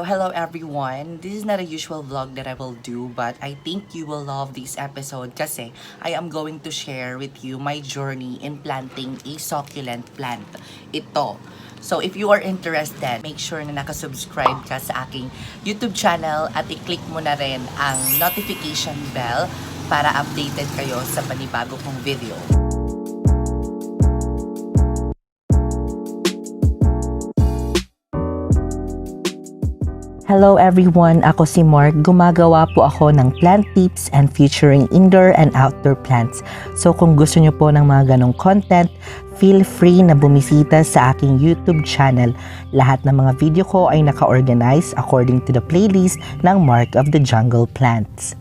Hello everyone! This is not a usual vlog that I will do, but I think you will love this episode kasi I am going to share with you my journey in planting a succulent plant. Ito. So if you are interested, make sure na nakasubscribe ka sa aking YouTube channel at i-click mo na rin ang notification bell para updated kayo sa panibago kong video. Hello everyone, ako si Mark. Gumagawa po ako ng plant tips and featuring indoor and outdoor plants. So kung gusto nyo po ng mga ganong content, feel free na bumisita sa aking YouTube channel. Lahat ng mga video ko ay naka-organize according to the playlist ng Mark of the Jungle Plants.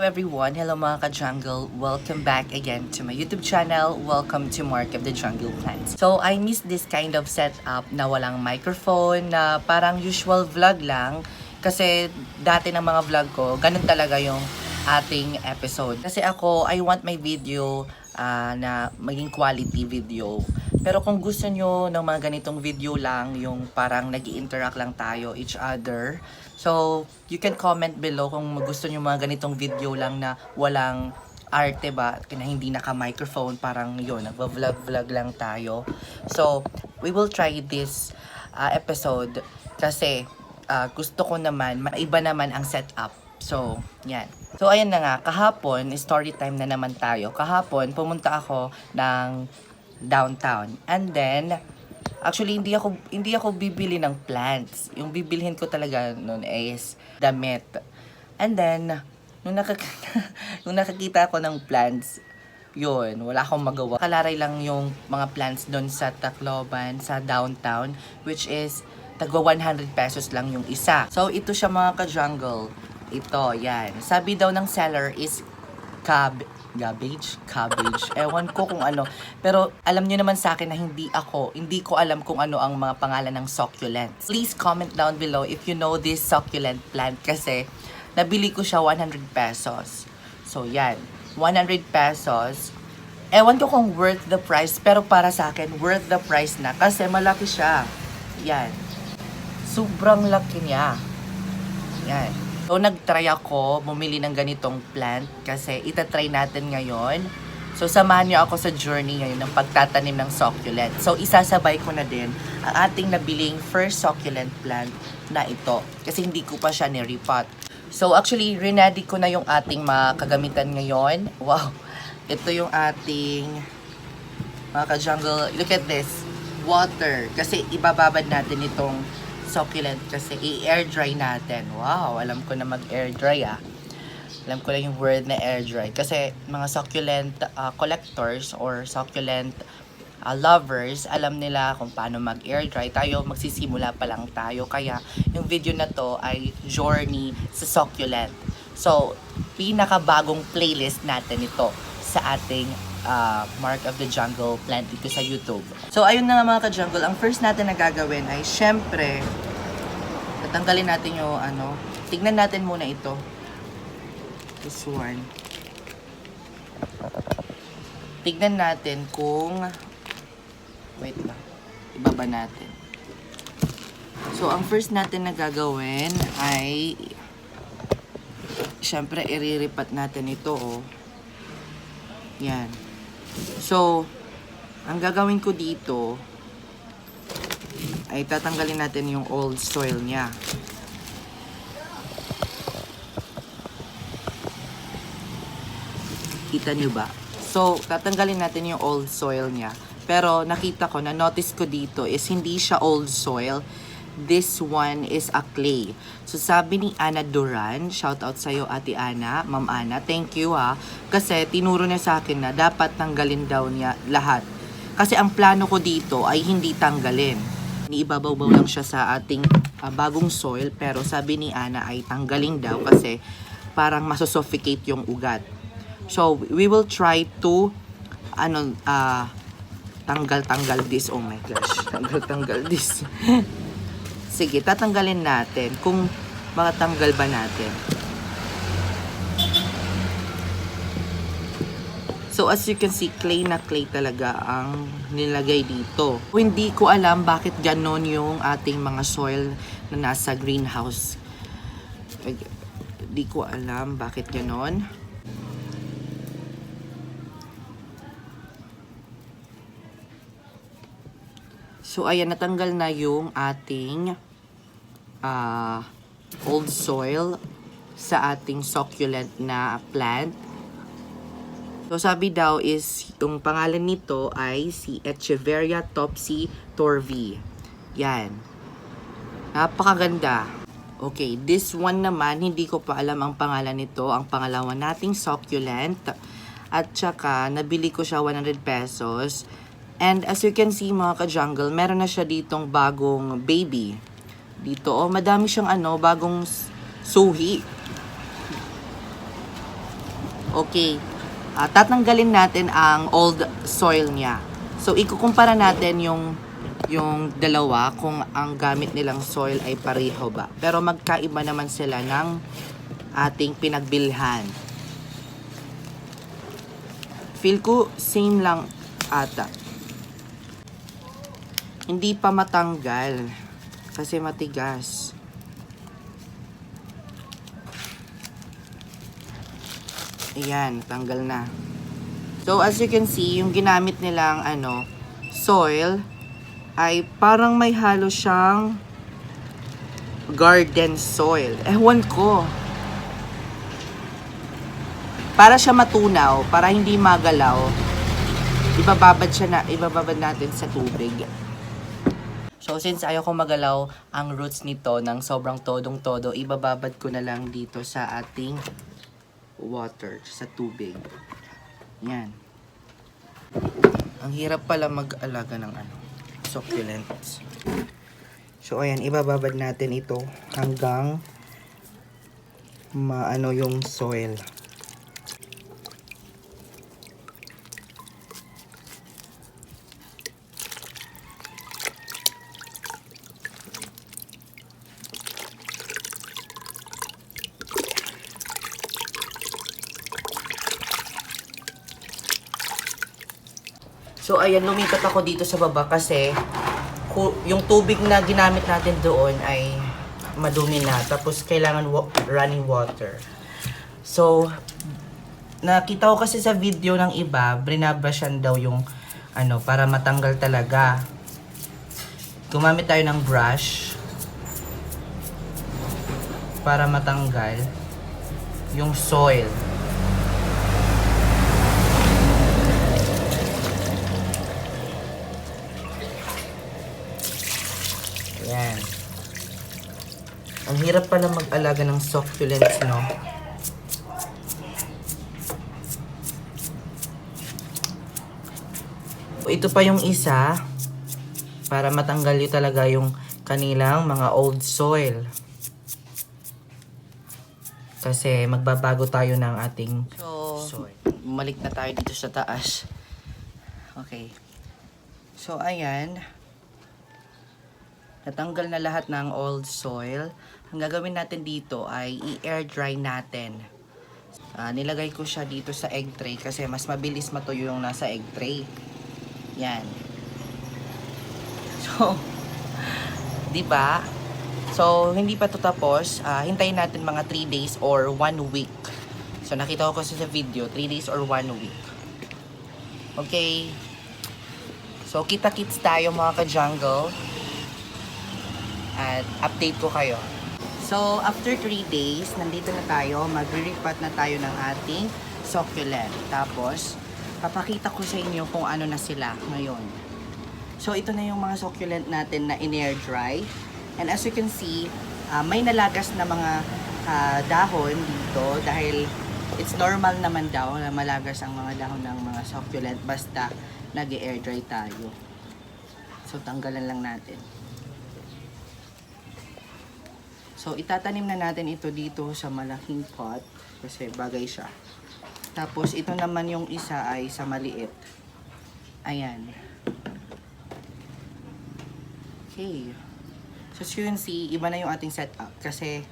Hello everyone, hello mga ka-jungle. Welcome back again to my YouTube channel. Welcome to Mark of the Jungle Plants. So I miss this kind of setup na walang microphone, na parang usual vlog lang. Kasi dati ng mga vlog ko, ganun talaga yung ating episode. Kasi ako, I want my video na maging quality video. Pero kung gusto nyo ng mga ganitong video lang, yung parang nag-i-interact lang tayo each other, so you can comment below kung gusto nyo mga ganitong video lang na walang arte ba, na hindi naka-microphone, parang yun, nagva-vlog lang tayo. So we will try this episode kasi gusto ko naman, iba naman ang setup. So, yan. So, ayan na nga. Kahapon, story time na naman tayo. Kahapon, pumunta ako ng downtown. And then, actually, hindi ako bibili ng plants. Yung bibilhin ko talaga noon is damit. And then, nung nakakita ako ng plants, yun, wala akong magawa. Kalaray lang yung mga plants doon sa Tacloban, sa downtown, which is tagwa 100 pesos lang yung isa. So, ito siya mga ka-jungle. Ito, yan. Sabi daw ng seller is cabbage. Ewan ko kung ano. Pero alam niyo naman sa akin na hindi ko alam kung ano ang mga pangalan ng succulents. Please comment down below if you know this succulent plant kasi nabili ko siya 100 pesos. So, yan. 100 pesos. Ewan ko kung worth the price, pero para sa akin, worth the price na kasi malaki siya. Yan. Sobrang laki niya. Yan. So, nag-try ako bumili ng ganitong plant kasi itatry natin ngayon. So, samahan niyo ako sa journey ngayon ng pagtatanim ng succulent. So, isasabay ko na din ang ating nabiling first succulent plant na ito. Kasi hindi ko pa siya ni-repot. So, actually, ready ko na yung ating mga kagamitan ngayon. Wow! Ito yung ating mga ka-jungle. Look at this. Water. Kasi ibababad natin itong succulent kasi i-air dry natin. Wow, alam ko na mag-air dry Alam ko lang yung word na air dry kasi mga succulent collectors or succulent lovers, alam nila kung paano mag-air dry. Tayo, magsisimula pa lang tayo. Kaya yung video na to ay journey sa succulent. So, pinakabagong playlist natin ito sa ating Mark of the Jungle plant dito sa YouTube. So, ayun na nga mga ka-jungle. Ang first natin na gagawin ay, syempre, tatanggalin natin yung tignan natin muna ito. This one. Tignan natin kung, wait lang, ibaba natin. So, ang first natin na gagawin ay, syempre, iriripat natin ito, oh. Yan. So, ang gagawin ko dito ay tatanggalin natin yung old soil niya. Kita nyo ba? So, tatanggalin natin yung old soil niya. Pero nakita ko, na-notice ko dito is hindi siya old soil. This one is a clay. So, sabi ni Ana Duran, shout out sa'yo Ate Ana, Ma'am Ana, thank you kasi tinuro niya sa akin na dapat tanggalin daw niya lahat. Kasi ang plano ko dito ay hindi tanggalin. Ibabaw-baw lang siya sa ating bagong soil, pero sabi ni Ana ay tanggalin daw kasi parang masusuffocate yung ugat. So, we will try to tanggal this. Oh my gosh, tanggal this. Sige, tatanggalin natin kung makatanggal ba natin. So, as you can see, clay na clay talaga ang nilagay dito. Hindi ko alam bakit ganon yung ating mga soil na nasa greenhouse. Di ko alam bakit ganon. So, ayan, natanggal na yung ating old soil sa ating succulent na plant. So, sabi daw is, yung pangalan nito ay si Echeveria topsy torvi. Yan. Napakaganda. Okay, this one naman, hindi ko pa alam ang pangalan nito. Ang pangalawa nating succulent. At saka, nabili ko siya 100 pesos. And as you can see mga ka-jungle, meron na siya ditong bagong baby. Dito, oh, madami siyang bagong suhi. Okay. Tatanggalin natin ang old soil niya. So, ikukumpara natin yung dalawa kung ang gamit nilang soil ay pareho ba. Pero magkaiba naman sila ng ating pinagbilhan. Feel ko same lang ata. Hindi pa matanggal kasi matigas. Ayan, tanggal na. So, as you can see, yung ginamit nilang soil ay parang may halo siyang garden soil. Ewan ko. Para siya matunaw, para hindi magalaw, ibababad natin sa tubig. So, since ayaw ko magalaw ang roots nito ng sobrang todong-todo, ibababad ko na lang dito sa ating water, sa tubig. Yan. Ang hirap pala mag-alaga ng succulents. So, ayan, ibababad natin ito hanggang maano yung soil. So, ayan, lumipat ako dito sa baba kasi yung tubig na ginamit natin doon ay madumi na. Tapos, kailangan running water. So, nakita ko kasi sa video ng iba, brinabasyan daw yung para matanggal talaga. Gumamit tayo ng brush para matanggal yung soil. Ayan. Ang hirap pala mag-alaga ng succulents, no? Ito pa yung isa para matanggal yun talaga yung kanilang mga old soil. Kasi magbabago tayo ng ating soil. Bumalik na tayo dito sa taas. Okay. So, ayan. Natanggal na lahat ng old soil. Ang gagawin natin dito ay i-air dry natin. Nilagay ko siya dito sa egg tray kasi mas mabilis matuyo yung nasa egg tray. Yan. So, di ba? So, hindi pa to tapos. Hintayin natin mga 3 days or 1 week. So, nakita ko kasi sa video, 3 days or 1 week. Okay. So, kita-kits tayo mga ka-jungle. At update ko kayo. So, after 3 days, nandito na tayo. Magre-repot na tayo ng ating succulent. Tapos, papakita ko sa inyo kung ano na sila ngayon. So, ito na yung mga succulent natin na in-air dry. And as you can see, may nalagas na mga dahon dito dahil it's normal naman daw na malagas ang mga dahon ng mga succulent basta nag-air dry tayo. So, tanggalan lang natin. So, itatanim na natin ito dito sa malaking pot kasi bagay siya. Tapos, ito naman yung isa ay sa maliit. Ayan. Okay. So, as you can see, iba na yung ating setup kasi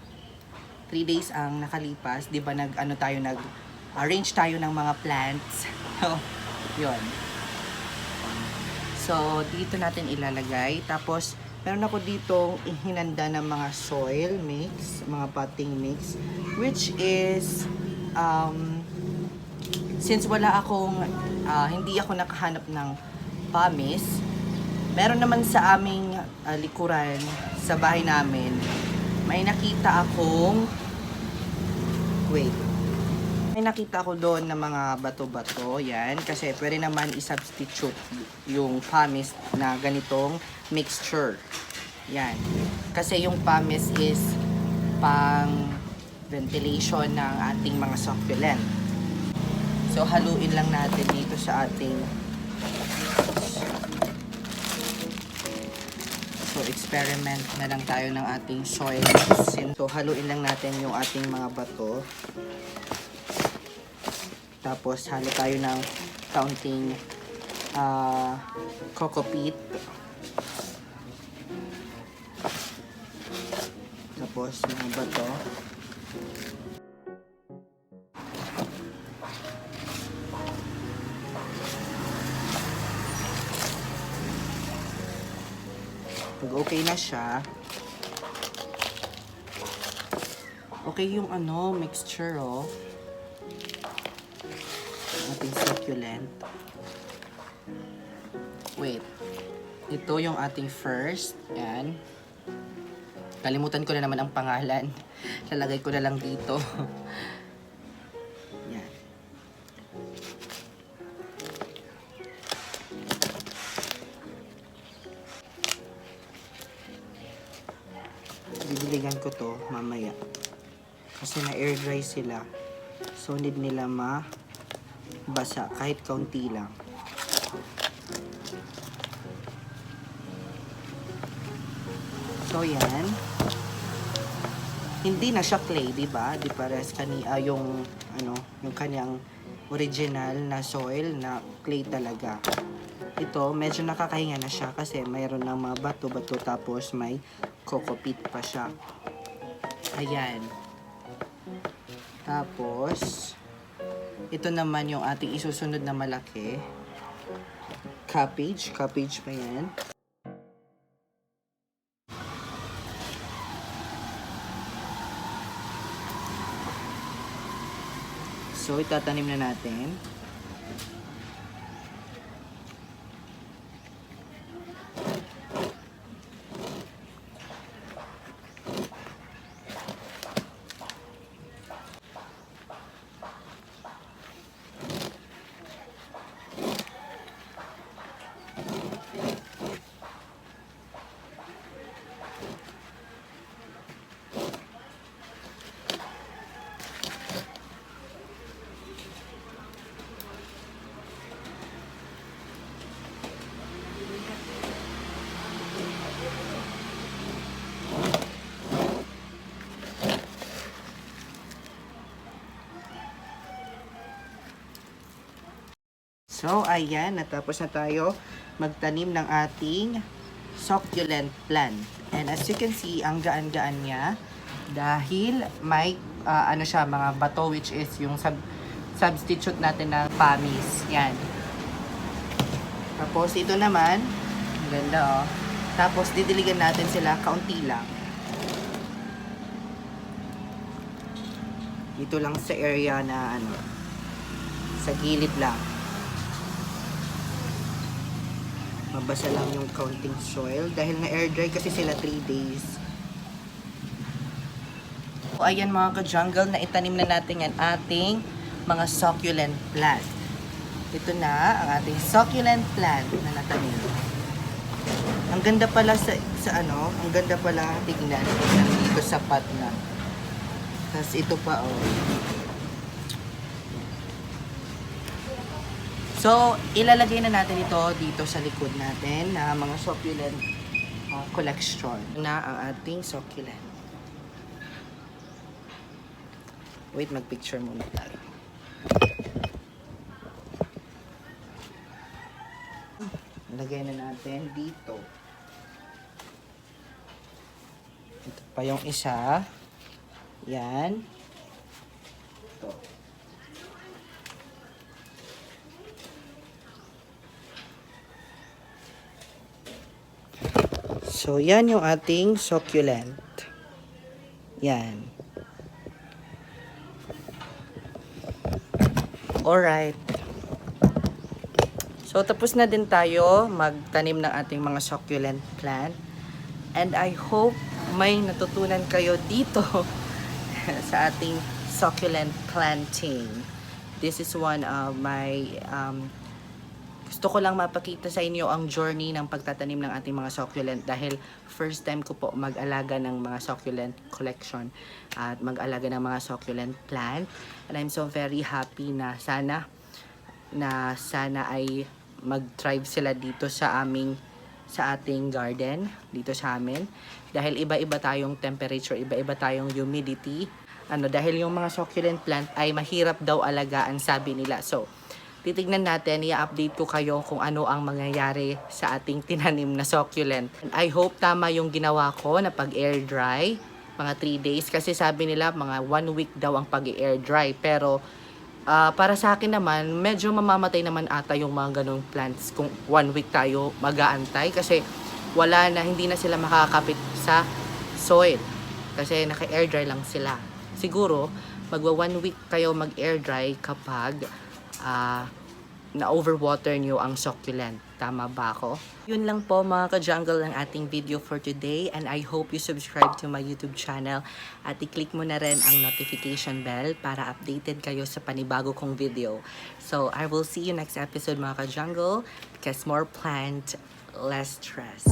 3 days ang nakalipas. Di ba nag-arrange tayo ng mga plants. So, yun. So, dito natin ilalagay. Tapos, Meron ako ditong hinanda ng mga soil mix, mga potting mix, which is, since wala akong, hindi ako nakahanap ng pumice, meron naman sa aming likuran, sa bahay namin, may nakita akong, may nakita ko doon na mga bato-bato, yan, kasi pwede naman i-substitute yung pumice na ganitong mixture. Yan. Kasi yung pumice is pang ventilation ng ating mga succulent. So, haluin lang natin dito sa ating, so, experiment na lang tayo ng ating soil mix. So, haluin lang natin yung ating mga bato. Tapos, halo tayo ng kaunting coco peat. Tapos, mga bato. Pag okay na siya, okay yung mixture, ating succulent. Wait. Ito yung ating first. Yan. Kalimutan ko na naman ang pangalan. Lalagay ko na lang dito. Yan. Didiligan ko to mamaya. Kasi na air dry sila. So, need nila basa kahit kaunti lang. So yan. Hindi na siya clay, di ba? Di pares yung kanyang original na soil na clay talaga. Ito medyo nakakahinga na siya kasi mayroon ng mga bato-bato tapos may coco peat pa siya. Ayan. Tapos ito naman yung ating isusunod na malaki. Cabbage pa yan. So, itatanim na natin. So, ayan, natapos na tayo magtanim ng ating succulent plant. And as you can see, ang gaan-gaan niya dahil may mga bato which is yung substitute natin ng pumice. Yan. Tapos ito naman, ang ganda Tapos didiligan natin sila kaunti lang. Dito lang sa area na sa gilid lang. Mabasa lang yung counting soil dahil na air dry kasi sila 3 days. So, ayan mga ka-jungle, na itanim na natin ang ating mga succulent plant. Ito na ang ating succulent plant na natanim. Ang ganda pala ang ganda pala tignan dito sa pot na. Tapos ito pa So, ilalagay na natin ito dito sa likod natin na mga succulent collection na ang ating succulent. Wait, mag-picture muna tayo. Lagay na natin dito. Ito pa yung isa. Yan. Ito. So, yan yung ating succulent. Yan. Alright. So, tapos na din tayo magtanim ng ating mga succulent plant. And I hope may natutunan kayo dito sa ating succulent planting. This is one of my gusto ko lang mapakita sa inyo ang journey ng pagtatanim ng ating mga succulent dahil first time ko po mag-alaga ng mga succulent collection at mag-alaga ng mga succulent plant. And I'm so very happy na sana ay mag-thrive sila dito sa ating garden, dito sa amin. Dahil iba-iba tayong temperature, iba-iba tayong humidity. Dahil yung mga succulent plant ay mahirap daw alagaan, sabi nila. So, titignan natin, i-update ko kayo kung ano ang mangyayari sa ating tinanim na succulent. And I hope tama yung ginawa ko na pag-air dry, mga 3 days. Kasi sabi nila, mga 1 week daw ang pag-air dry. Pero, para sa akin naman, medyo mamamatay naman ata yung mga ganong plants kung 1 week tayo mag-aantay. Kasi, hindi na sila makakapit sa soil. Kasi naka-air dry lang sila. Siguro, magwa 1 week kayo mag-air dry kapag na-overwater nyo ang succulent. Tama ba ako? Yun lang po mga ka-jungle ang ating video for today and I hope you subscribe to my YouTube channel at i-click mo na rin ang notification bell para updated kayo sa panibago kong video. So, I will see you next episode mga ka-jungle because more plant, less stress.